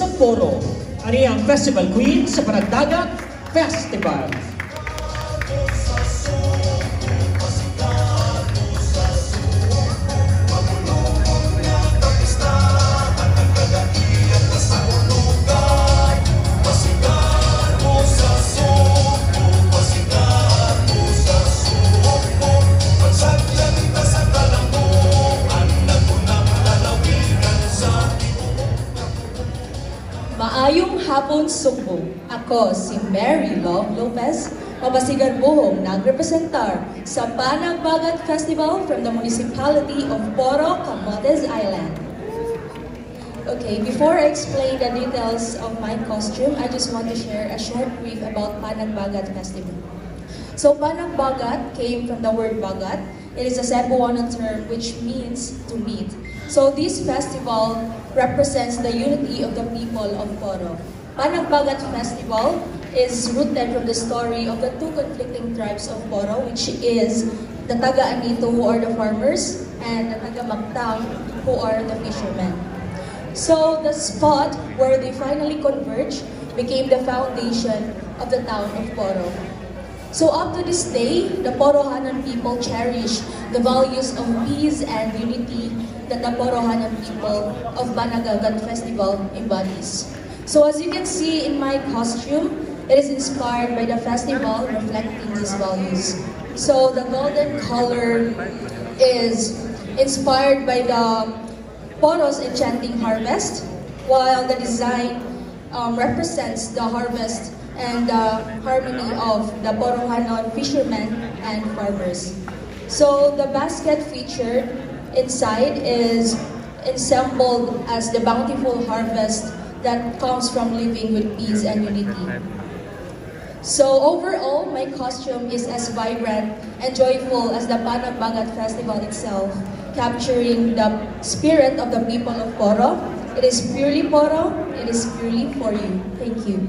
sa Poro. Ani ang Festival Queen sa Panagdagat Festival. Maayong hapon Sugbo. Ako si Mary Love Lopez, mabasigan buhong nagrepresentar sa Panagbagat Festival from the municipality of Poro, Camotes Island. Okay, before I explain the details of my costume, I just want to share a short brief about Panagbagat Festival. So Panagbagat came from the word bagat. It is a Cebuano term which means to meet. So this festival represents the unity of the people of Poro. Panagbagat Festival is rooted from the story of the two conflicting tribes of Poro, which is the Taga-Anito, who are the farmers, and the Taga-Magtang, who are the fishermen. So the spot where they finally converged became the foundation of the town of Poro. So up to this day, the Porohanan people cherish the values of peace and unity that the Porohanan people of Panagbagat Festival embodies. So as you can see in my costume, it is inspired by the festival reflecting these values. So the golden color is inspired by the Poro's enchanting harvest, while the design represents the harvest and the harmony of the Porohanon fishermen and farmers. So the basket featured inside is assembled as the bountiful harvest that comes from living with peace and unity. So overall, my costume is as vibrant and joyful as the Panagbagat Festival itself, capturing the spirit of the people of Poro. It is purely Poro, it is purely for you. Thank you.